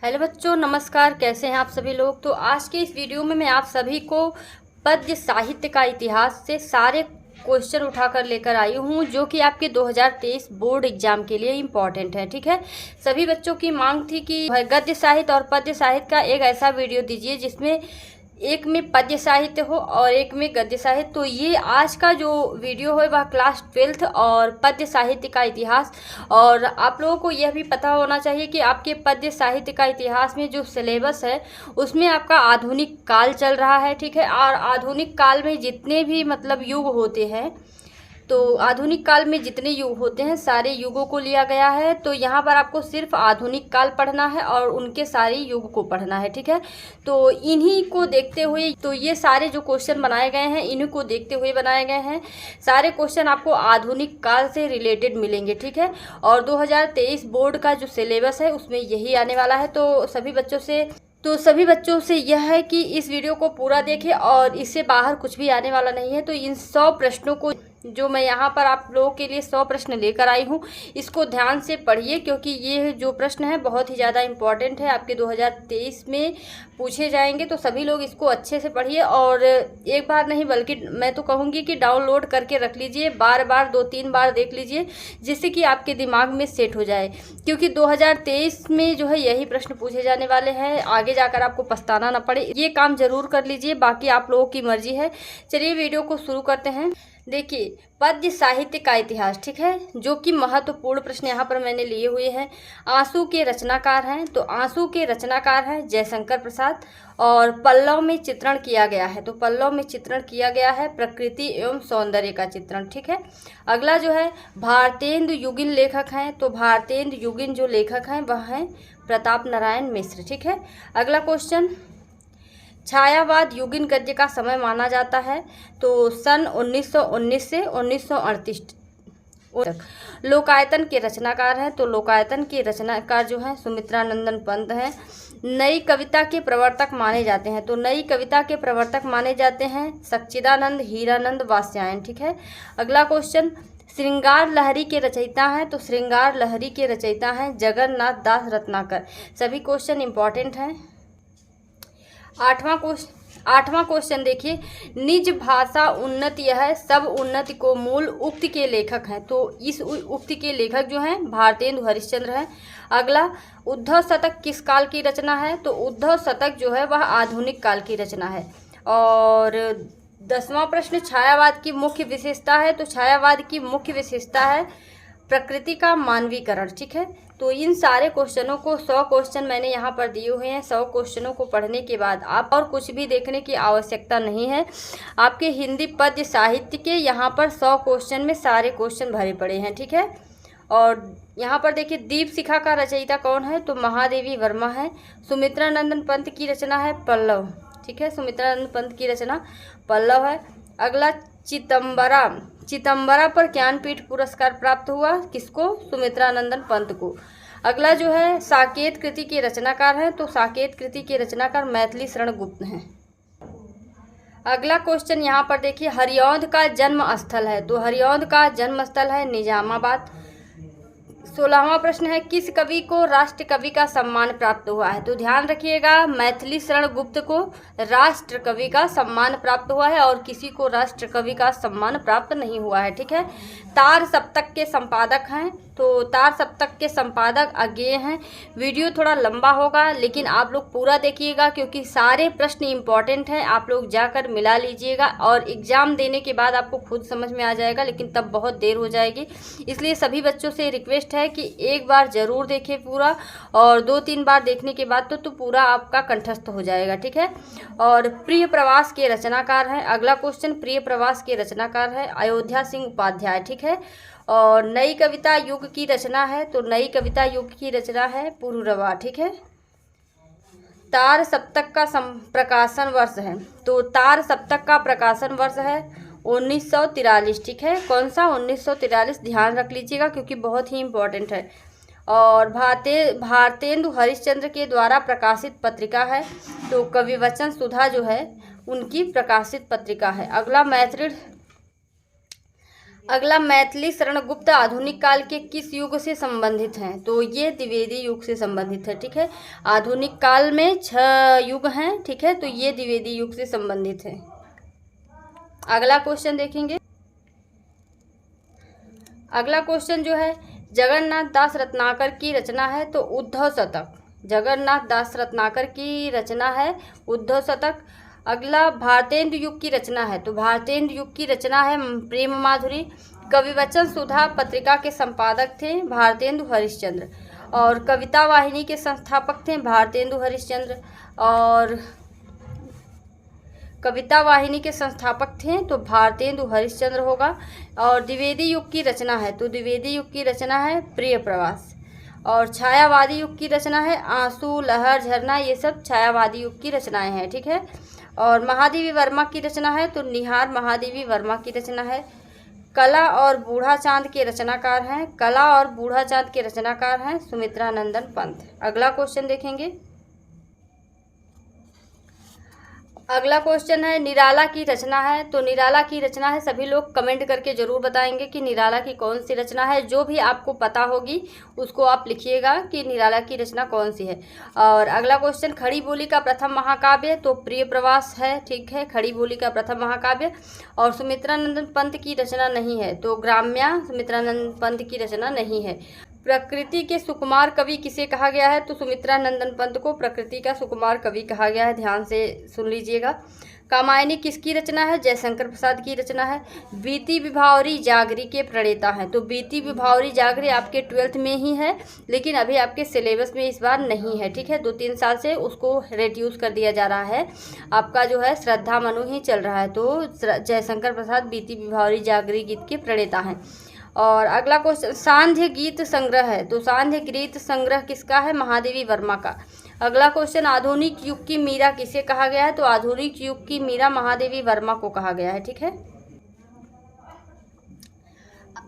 Hello बच्चों, नमस्कार। कैसे हैं आप सभी लोग। तो आज के इस वीडियो में मैं आप सभी को पद्य साहित्य का इतिहास से सारे क्वेश्चन उठाकर लेकर आई हूँ जो कि आपके 2023 बोर्ड एग्जाम के लिए इम्पॉर्टेंट है। ठीक है, सभी बच्चों की मांग थी कि गद्य साहित्य और पद्य साहित्य का एक ऐसा वीडियो दीजिए जिसमें एक में पद्य साहित्य हो और एक में गद्य साहित्य। तो ये आज का जो वीडियो है वह क्लास 12th और पद्य साहित्य का इतिहास। और आप लोगों को यह भी पता होना चाहिए कि आपके पद्य साहित्य का इतिहास में जो सिलेबस है उसमें आपका आधुनिक काल चल रहा है। ठीक है, और आधुनिक काल में जितने भी युग होते हैं, तो आधुनिक काल में जितने युग होते हैं सारे युगों को लिया गया है। तो यहाँ पर आपको सिर्फ आधुनिक काल पढ़ना है और उनके सारे युग को पढ़ना है। ठीक है, तो इन्हीं को देखते हुए तो ये सारे जो क्वेश्चन बनाए गए हैं इन्हीं को देखते हुए बनाए गए हैं। सारे क्वेश्चन आपको आधुनिक काल से रिलेटेड मिलेंगे। ठीक है, और 2023 बोर्ड का जो सिलेबस है उसमें यही आने वाला है। तो सभी बच्चों से यह है कि इस वीडियो को पूरा देखें और इससे बाहर कुछ भी आने वाला नहीं है। तो इन 100 प्रश्नों को जो मैं यहाँ पर आप लोगों के लिए 100 प्रश्न लेकर आई हूँ, इसको ध्यान से पढ़िए क्योंकि ये जो प्रश्न है बहुत ही ज़्यादा इम्पॉर्टेंट है, आपके 2023 में पूछे जाएंगे। तो सभी लोग इसको अच्छे से पढ़िए और एक बार नहीं बल्कि मैं तो कहूँगी कि डाउनलोड करके रख लीजिए, बार बार 2-3 बार देख लीजिए जिससे कि आपके दिमाग में सेट हो जाए, क्योंकि 2023 में जो है यही प्रश्न पूछे जाने वाले हैं। आगे जाकर आपको पछताना ना पड़े, ये काम जरूर कर लीजिए, बाकी आप लोगों की मर्जी है। चलिए वीडियो को शुरू करते हैं। देखिए, पद्य साहित्य का इतिहास। ठीक है, जो कि महत्वपूर्ण प्रश्न यहाँ पर मैंने लिए हुए हैं। आंसू के रचनाकार हैं, तो आंसू के रचनाकार हैं जयशंकर प्रसाद। और पल्लव में चित्रण किया गया है, तो पल्लव में चित्रण किया गया है प्रकृति एवं सौंदर्य का चित्रण। ठीक है, अगला जो है भारतेंदु युगिन लेखक हैं, तो भारतेंदु युगिन जो लेखक हैं वह हैं प्रताप नारायण मिश्र। ठीक है, अगला क्वेश्चन, छायावाद युगिन गद्य का समय माना जाता है, तो सन 1919 से 1938 तक। लोकायतन के रचनाकार हैं, तो लोकायतन के रचनाकार जो हैं सुमित्रानंदन पंत हैं। नई कविता के प्रवर्तक माने जाते हैं, तो नई कविता के प्रवर्तक माने जाते हैं सच्चिदानंद हीरानंद वात्स्यायन। ठीक है, अगला क्वेश्चन, श्रृंगार लहरी के रचयिता हैं, तो श्रृंगार लहरी के रचयिता हैं जगन्नाथ दास रत्नाकर। सभी क्वेश्चन इंपॉर्टेंट हैं। आठवां क्वेश्चन देखिए, निज भाषा उन्नति यह सब उन्नति को मूल उक्ति के लेखक हैं, तो इस उक्ति के लेखक जो हैं भारतेंदु हरिश्चंद्र हैं। अगला, उद्धव शतक किस काल की रचना है, तो उद्धव शतक जो है वह आधुनिक काल की रचना है। और 10वां प्रश्न, छायावाद की मुख्य विशेषता है, तो छायावाद की मुख्य विशेषता है प्रकृति का मानवीकरण। ठीक है, तो इन सारे क्वेश्चनों को 100 क्वेश्चन मैंने यहाँ पर दिए हुए हैं। 100 क्वेश्चनों को पढ़ने के बाद आप और कुछ भी देखने की आवश्यकता नहीं है। आपके हिंदी पद्य साहित्य के यहाँ पर 100 क्वेश्चन में सारे क्वेश्चन भरे पड़े हैं। ठीक है, और यहाँ पर देखिए दीप शिखा का रचयिता कौन है, तो महादेवी वर्मा है। सुमित्रानंदन पंत की रचना है पल्लव। ठीक है, सुमित्रानंद पंत की रचना पल्लव है। अगला, चितंबरा पर ज्ञानपीठ पुरस्कार प्राप्त हुआ किसको, सुमित्रानंदन पंत को। अगला जो है साकेत कृति के रचनाकार हैं, तो साकेत कृति के रचनाकार मैथिली शरण गुप्त हैं। अगला क्वेश्चन यहाँ पर देखिए, हरिऔंध का जन्म स्थल है, तो हरिऔंध का जन्म स्थल है निजामाबाद। 16वां प्रश्न है, किस कवि को राष्ट्र कवि का सम्मान प्राप्त हुआ है, तो ध्यान रखिएगा मैथिली शरण गुप्त को राष्ट्र कवि का सम्मान प्राप्त हुआ है और किसी को राष्ट्र कवि का सम्मान प्राप्त नहीं हुआ है। ठीक है, तार सप्तक के संपादक हैं, तो तार सप्तक के संपादक अज्ञेय हैं। वीडियो थोड़ा लंबा होगा लेकिन आप लोग पूरा देखिएगा क्योंकि सारे प्रश्न इंपॉर्टेंट हैं। आप लोग जाकर मिला लीजिएगा और एग्ज़ाम देने के बाद आपको खुद समझ में आ जाएगा, लेकिन तब बहुत देर हो जाएगी। इसलिए सभी बच्चों से रिक्वेस्ट है कि एक बार ज़रूर देखें पूरा, और 2-3 बार देखने के बाद तो पूरा आपका कंठस्थ हो जाएगा। ठीक है, और प्रिय प्रवास के रचनाकार हैं। अगला क्वेश्चन, प्रिय प्रवास के रचनाकार है अयोध्या सिंह उपाध्याय। ठीक है, और नई कविता युग की रचना है, तो नई कविता युग की रचना है पुरूरवा। ठीक है, तार सप्तक का प्रकाशन वर्ष है, तो तार सप्तक का प्रकाशन वर्ष है 1943। ठीक है, कौन सा, 1943, ध्यान रख लीजिएगा क्योंकि बहुत ही इम्पोर्टेंट है। और भारतेंदु हरिश्चंद्र के द्वारा प्रकाशित पत्रिका है, तो कविवचन सुधा जो है उनकी प्रकाशित पत्रिका है। अगला, अगला, मैथिली शरण गुप्त आधुनिक काल के किस युग से संबंधित हैं? तो ये द्विवेदी युग से संबंधित है। ठीक है, आधुनिक काल में 6 युग हैं। ठीक है, तो ये द्विवेदी युग से संबंधित है। अगला क्वेश्चन देखेंगे। अगला क्वेश्चन जो है, जगन्नाथ दास रत्नाकर की रचना है तो उद्धव शतक। जगन्नाथ दास रत्नाकर की रचना है उद्धव शतक। अगला, भारतेंदु युग की रचना है तो भारतेंदु युग की रचना है प्रेम माधुरी। कविवचन सुधा पत्रिका के संपादक थे भारतेंदु हरिश्चंद्र, और कविता वाहिनी के संस्थापक थे भारतेंदु हरिश्चंद्र, और कविता वाहिनी के संस्थापक थे तो भारतेंदु हरिश्चंद्र होगा। और द्विवेदी युग की रचना है तो द्विवेदी युग की रचना है प्रिय प्रवास। और छायावादी युग की रचना है आंसू, लहर, झरना, ये सब छायावादी युग की रचनाएं हैं। ठीक है, और महादेवी वर्मा की रचना है तो निहार महादेवी वर्मा की रचना है। कला और बूढ़ा चांद के रचनाकार हैं, कला और बूढ़ा चांद के रचनाकार हैं सुमित्रा नंदन पंत। अगला क्वेश्चन देखेंगे। अगला क्वेश्चन है, निराला की रचना है तो निराला की रचना है, सभी लोग कमेंट करके ज़रूर बताएंगे कि निराला की कौन सी रचना है। जो भी आपको पता होगी उसको आप लिखिएगा कि निराला की रचना कौन सी है। और अगला क्वेश्चन, खड़ी बोली का प्रथम महाकाव्य तो प्रिय प्रवास है। ठीक है, खड़ी बोली का प्रथम महाकाव्य। और सुमित्रा नंदन पंत की रचना नहीं है तो ग्राम्या सुमित्रा नंदन पंत की रचना नहीं है। प्रकृति के सुकुमार कवि किसे कहा गया है तो सुमित्रा नंदन पंत को प्रकृति का सुकुमार कवि कहा गया है। ध्यान से सुन लीजिएगा। कामायनी किसकी रचना है? जयशंकर प्रसाद की रचना है। बीती विभावरी जागरी के प्रणेता हैं तो बीती विभावरी जागरी आपके 12th में ही है, लेकिन अभी आपके सिलेबस में इस बार नहीं है। ठीक है, 2-3 साल से उसको रिड्यूस कर दिया जा रहा है। आपका जो है श्रद्धा मनु ही चल रहा है, तो जयशंकर प्रसाद बीती विभावरी जागरी गीत के प्रणेता हैं। और अगला क्वेश्चन, सांध्य गीत संग्रह है तो सांध्य गीत संग्रह किसका है? महादेवी वर्मा का। अगला क्वेश्चन, आधुनिक युग की मीरा किसे कहा गया है तो आधुनिक युग की मीरा महादेवी वर्मा को कहा गया है। ठीक है,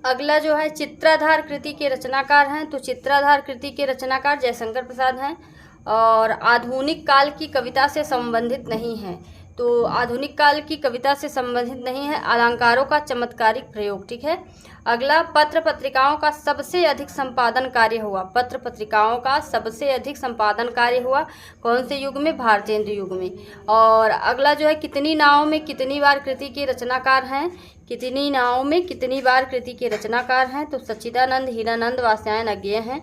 अगला जो है, चित्राधार कृति के रचनाकार हैं तो चित्राधार कृति के रचनाकार जयशंकर प्रसाद हैं। और आधुनिक काल की कविता से संबंधित नहीं है तो आधुनिक काल की कविता से संबंधित नहीं है, अलंकारों का चमत्कारिक प्रयोग। ठीक है, अगला, पत्र पत्रिकाओं का सबसे अधिक संपादन कार्य हुआ। पत्र पत्रिकाओं का सबसे अधिक संपादन कार्य हुआ कौन से युग में? भारतेंदु युग में। और अगला जो है, कितनी नावों में कितनी बार कृति के रचनाकार हैं? कितनी नावों में कितनी बार कृति के रचनाकार हैं तो सच्चिदानंद, हीरानंद, वात्स्यायन अज्ञेय हैं।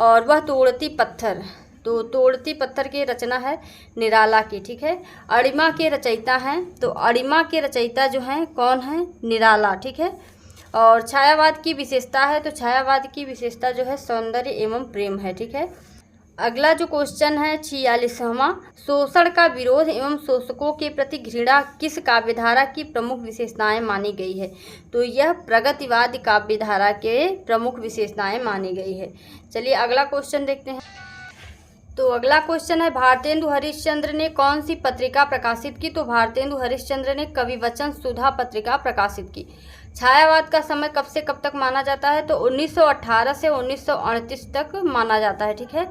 और वह तोड़ती पत्थर तो तोड़ती पत्थर की रचना है निराला की। ठीक है, अड़िमा के रचयिता हैं तो अड़िमा के रचयिता जो हैं कौन है? निराला। ठीक है, और छायावाद की विशेषता है तो छायावाद की विशेषता जो है सौंदर्य एवं प्रेम है। ठीक है, अगला जो क्वेश्चन है 46वां, शोषण का विरोध एवं शोषकों के प्रति घृणा किस काव्यधारा की प्रमुख विशेषताएं मानी गई है तो यह प्रगतिवादी काव्यधारा के प्रमुख विशेषताएं मानी गई है। चलिए अगला क्वेश्चन देखते हैं। तो अगला क्वेश्चन है, भारतेंदु हरिश्चंद्र ने कौन सी पत्रिका प्रकाशित की तो भारतेंदु हरिश्चंद्र ने कविवचन सुधा पत्रिका प्रकाशित की। छायावाद का समय कब से कब तक माना जाता है तो 1918 से 1938 तक माना जाता है। ठीक है,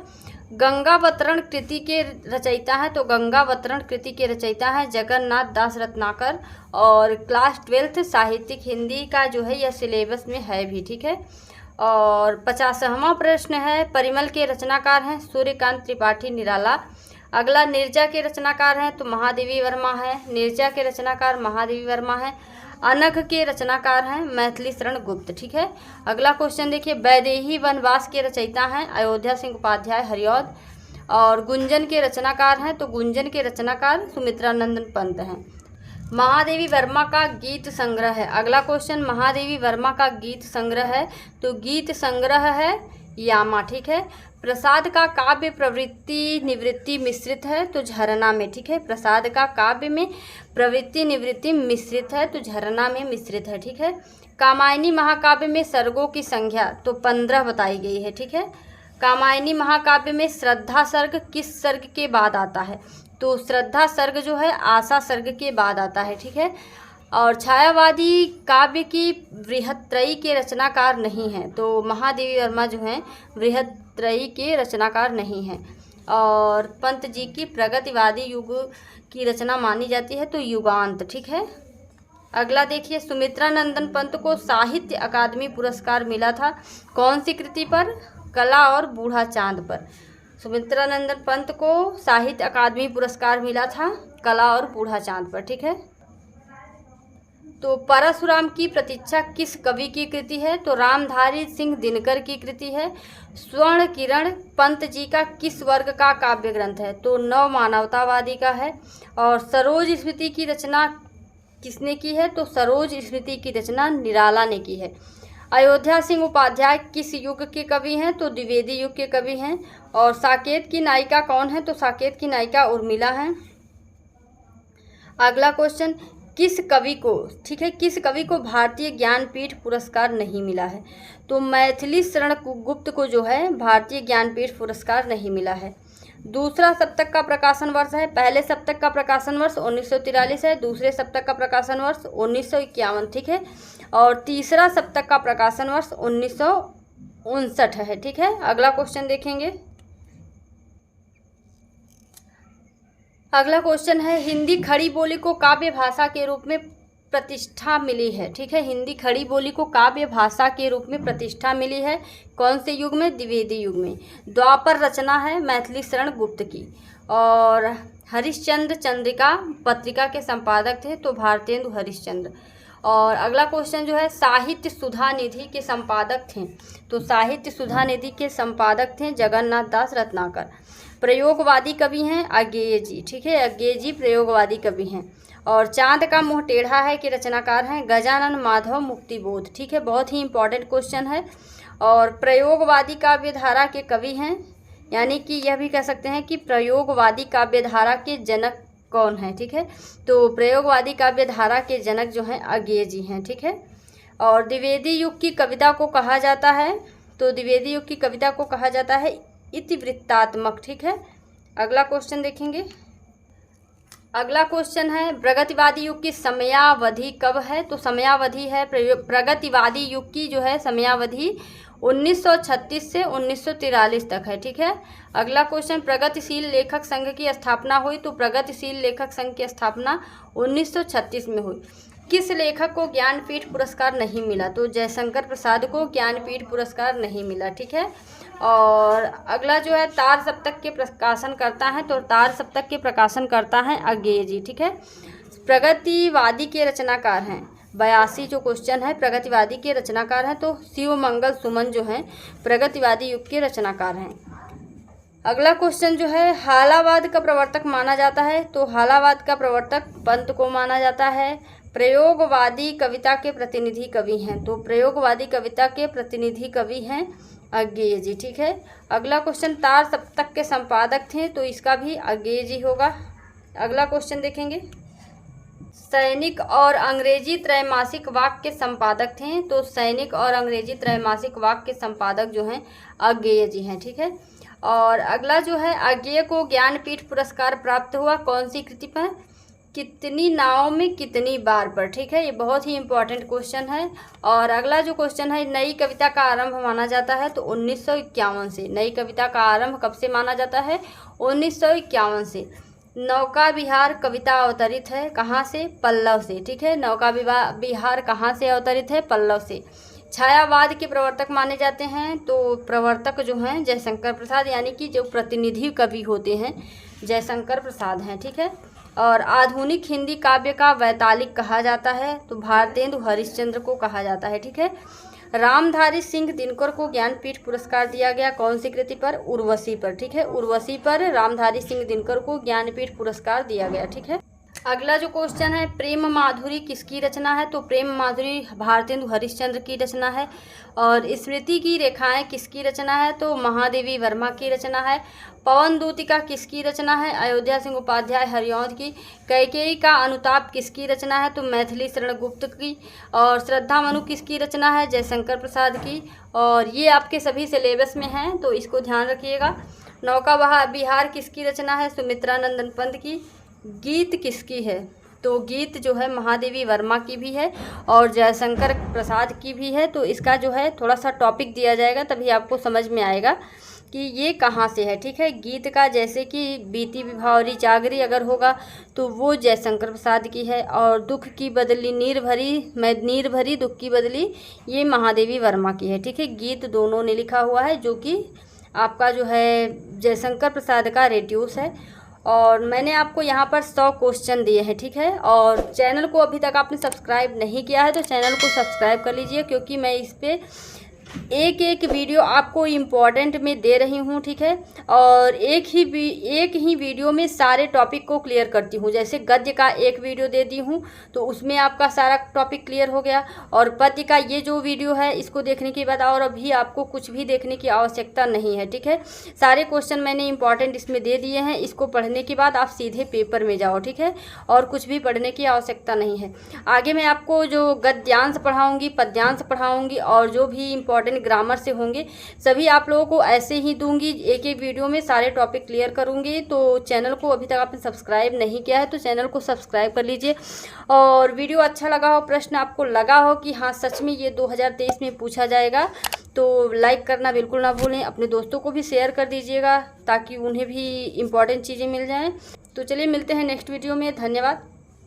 गंगावतरण कृति के रचयिता हैं तो गंगावतरण कृति के रचयिता हैं जगन्नाथ दास रत्नाकर। और क्लास 12th साहित्यिक हिंदी का जो है यह सिलेबस में है भी। ठीक है, और 50वां प्रश्न है, परिमल के रचनाकार हैं सूर्यकांत त्रिपाठी निराला। अगला, नीरजा के रचनाकार हैं तो महादेवी वर्मा है। नीरजा के रचनाकार महादेवी वर्मा है। अनघ के रचनाकार हैं मैथिली शरण गुप्त। ठीक है, अगला क्वेश्चन देखिए, वैदेही वनवास के रचयिता हैं अयोध्या सिंह उपाध्याय हरिऔध। और गुंजन के रचनाकार हैं तो गुंजन के रचनाकार सुमित्रा नंदन पंत हैं। महादेवी वर्मा का गीत संग्रह है। अगला क्वेश्चन, महादेवी वर्मा का गीत संग्रह है तो गीत संग्रह है यामा। ठीक है, प्रसाद का काव्य प्रवृत्ति निवृत्ति मिश्रित है तो झरना में। ठीक है, प्रसाद का काव्य में प्रवृत्ति निवृत्ति मिश्रित है तो झरना में मिश्रित है। ठीक है, कामायनी महाकाव्य में सर्गों की संख्या तो 15 बताई गई है। ठीक है, कामायनी महाकाव्य में श्रद्धा सर्ग किस सर्ग के बाद आता है तो श्रद्धा सर्ग जो है आशा सर्ग के बाद आता है। ठीक है, और छायावादी काव्य की बृहत्त्रयी के रचनाकार नहीं हैं तो महादेवी वर्मा जो हैं बृहत्त्रयी के रचनाकार नहीं हैं। और पंत जी की प्रगतिवादी युग की रचना मानी जाती है तो युगांत। ठीक है, अगला देखिए, सुमित्रा नंदन पंत को साहित्य अकादमी पुरस्कार मिला था कौन सी कृति पर? कला और बूढ़ा चांद पर। सुमित्रा नंदन पंत को साहित्य अकादमी पुरस्कार मिला था कला और बूढ़ा चांद पर, ठीक है। तो परशुराम की प्रतीक्षा किस कवि की कृति है? तो रामधारी सिंह दिनकर की कृति है। स्वर्ण किरण पंत जी का किस वर्ग का काव्य ग्रंथ है? तो नव मानवतावादी का है। और सरोज स्मृति की रचना किसने की है? तो सरोज स्मृति की रचना निराला ने की है। अयोध्या सिंह उपाध्याय किस युग के कवि हैं? तो द्विवेदी युग के कवि हैं। और साकेत की नायिका कौन है? तो साकेत की नायिका उर्मिला है। अगला क्वेश्चन, किस कवि को, ठीक है, किस कवि को भारतीय ज्ञानपीठ पुरस्कार नहीं मिला है? तो मैथिली शरण गुप्त को जो है भारतीय ज्ञानपीठ पुरस्कार नहीं मिला है। दूसरा सप्तक का प्रकाशन वर्ष है, पहले सप्तक का प्रकाशन वर्ष 1943 है, दूसरे सप्तक का प्रकाशन वर्ष 1951, ठीक है। और तीसरा सप्तक का प्रकाशन वर्ष 1959 है, ठीक है। अगला क्वेश्चन देखेंगे। अगला क्वेश्चन है, हिंदी खड़ी बोली को काव्य भाषा के रूप में प्रतिष्ठा मिली है, ठीक है। हिंदी खड़ी बोली को काव्य भाषा के रूप में प्रतिष्ठा मिली है कौन से युग में? द्विवेदी युग में। द्वापर रचना है मैथिली शरण गुप्त की। और हरिश्चंद्र चंद्रिका पत्रिका के संपादक थे तो भारतेंदु हरिश्चंद्र। और अगला क्वेश्चन जो है, साहित्य सुधा निधि के संपादक थे, तो साहित्य सुधा निधि के संपादक थे जगन्नाथ दास रत्नाकर। प्रयोगवादी कवि हैं अज्ञेय जी, ठीक है, अज्ञेय जी प्रयोगवादी कवि हैं। और चांद का मुंह टेढ़ा है के रचनाकार हैं गजानन माधव मुक्तिबोध, ठीक है, बहुत ही इंपॉर्टेंट क्वेश्चन है। और प्रयोगवादी काव्यधारा के कवि हैं, यानी कि यह भी कह सकते हैं कि प्रयोगवादी काव्यधारा के जनक कौन है, ठीक है। तो प्रयोगवादी काव्यधारा के जनक जो हैं अज्ञेय जी हैं, ठीक है। और द्विवेदी युग की कविता को कहा जाता है, तो द्विवेदी युग की कविता को कहा जाता है इतिवृत्तात्मक, ठीक है। अगला क्वेश्चन देखेंगे। अगला क्वेश्चन है, प्रगतिवादी युग की समयावधि कब है? तो समयावधि है प्रगतिवादी युग की जो है समयावधि 1936 से 1943 तक है, ठीक है। अगला क्वेश्चन, प्रगतिशील लेखक संघ की स्थापना हुई, तो प्रगतिशील लेखक संघ की स्थापना 1936 में हुई। किस लेखक को ज्ञानपीठ पुरस्कार नहीं मिला? तो जयशंकर प्रसाद को ज्ञानपीठ पुरस्कार नहीं मिला, ठीक है। और अगला जो है, तार सप्तक के प्रकाशन करता है, तो तार सप्तक के प्रकाशन करता है अज्ञेय जी, ठीक है। प्रगतिवादी के रचनाकार हैं 82 जो क्वेश्चन है, प्रगतिवादी के रचनाकार हैं तो शिव मंगल सुमन जो हैं प्रगतिवादी युग के रचनाकार हैं। अगला क्वेश्चन जो है, हालावाद का प्रवर्तक माना जाता है, तो हालावाद का प्रवर्तक पंत को माना जाता है। प्रयोगवादी कविता के प्रतिनिधि कवि हैं, तो प्रयोगवादी कविता के प्रतिनिधि कवि हैं अज्ञेय जी, ठीक है। अगला क्वेश्चन, तार सप्तक के संपादक थे, तो इसका भी अज्ञेय जी होगा। अगला क्वेश्चन देखेंगे। सैनिक और अंग्रेजी त्रैमासिक वाक के संपादक थे, तो सैनिक और अंग्रेजी त्रैमासिक वाक के संपादक जो हैं अज्ञेय जी हैं, ठीक है। और अगला जो है, अज्ञेय को ज्ञानपीठ पुरस्कार प्राप्त हुआ कौन सी कृति पर? कितनी नाव में कितनी बार पर, ठीक है, ये बहुत ही इंपॉर्टेंट क्वेश्चन है। और अगला जो क्वेश्चन है, नई कविता का आरंभ माना जाता है, तो 1951 से। नई कविता का आरंभ कब से माना जाता है? 1951 से। नौका विहार कविता अवतरित है कहाँ से? पल्लव से, ठीक है। नौका विहार कहाँ से अवतरित है? पल्लव से। छायावाद के प्रवर्तक माने जाते हैं, तो प्रवर्तक जो हैं जयशंकर प्रसाद, यानी कि जो प्रतिनिधि कवि होते हैं जयशंकर प्रसाद हैं, ठीक है। और आधुनिक हिंदी काव्य का वैतालिक कहा जाता है, तो भारतेंदु हरिश्चंद्र को कहा जाता है, ठीक है। रामधारी सिंह दिनकर को ज्ञानपीठ पुरस्कार दिया गया कौन सी कृति पर? उर्वशी पर, ठीक है। उर्वशी पर रामधारी सिंह दिनकर को ज्ञानपीठ पुरस्कार दिया गया, ठीक है। अगला जो क्वेश्चन है, प्रेम माधुरी किसकी रचना है? तो प्रेम माधुरी भारतेंदु हरिश्चंद्र की रचना है। और स्मृति की रेखाएं किसकी रचना है? तो महादेवी वर्मा की रचना है। पवन दूतिका किसकी रचना है? अयोध्या सिंह उपाध्याय हरिऔंध की। कैकेयी का अनुताप किसकी रचना है? तो मैथिली शरण गुप्त की। और श्रद्धा मनु किसकी रचना है? जयशंकर प्रसाद की। और ये आपके सभी सिलेबस में हैं, तो इसको ध्यान रखिएगा। नौका विहार किसकी रचना है? सुमित्रा नंदन पंत की। गीत किसकी है? तो गीत जो है महादेवी वर्मा की भी है और जयशंकर प्रसाद की भी है। तो इसका जो है थोड़ा सा टॉपिक दिया जाएगा, तभी आपको समझ में आएगा कि ये कहाँ से है। ठीक है, गीत का जैसे कि बीती विभावरी जागरी अगर होगा तो वो जयशंकर प्रसाद की है, और दुख की बदली नीर भरी दुख की बदली ये महादेवी वर्मा की है। ठीक है, गीत दोनों ने लिखा हुआ है, जो कि आपका जो है जयशंकर प्रसाद का रेड्यूस है। और मैंने आपको यहाँ पर 100 क्वेश्चन दिए हैं। ठीक है, और चैनल को अभी तक आपने सब्सक्राइब नहीं किया है तो चैनल को सब्सक्राइब कर लीजिए, क्योंकि मैं इस पर एक वीडियो आपको इम्पॉर्टेंट में दे रही हूँ। ठीक है, और एक ही वीडियो में सारे टॉपिक को क्लियर करती हूँ। जैसे गद्य का एक वीडियो दे दी हूँ तो उसमें आपका सारा टॉपिक क्लियर हो गया, और पद्य का ये जो वीडियो है इसको देखने के बाद और अभी आपको कुछ भी देखने की आवश्यकता नहीं है। ठीक है, सारे क्वेश्चन मैंने इंपॉर्टेंट इसमें दे दिए हैं। इसको पढ़ने के बाद आप सीधे पेपर में जाओ। ठीक है, और कुछ भी पढ़ने की आवश्यकता नहीं है। आगे मैं आपको जो गद्यांश पढ़ाऊँगी, पद्यांश पढ़ाऊँगी, और जो भी इम्पॉर्टेंट ग्रामर से होंगे सभी आप लोगों को ऐसे ही दूंगी। एक एक वीडियो में सारे टॉपिक क्लियर करूंगी। तो चैनल को अभी तक आपने सब्सक्राइब नहीं किया है तो चैनल को सब्सक्राइब कर लीजिए। और वीडियो अच्छा लगा हो, प्रश्न आपको लगा हो कि हाँ सच में ये 2023 में पूछा जाएगा, तो लाइक करना बिल्कुल ना भूलें। अपने दोस्तों को भी शेयर कर दीजिएगा ताकि उन्हें भी इम्पॉर्टेंट चीज़ें मिल जाएँ। तो चलिए मिलते हैं नेक्स्ट वीडियो में। धन्यवाद।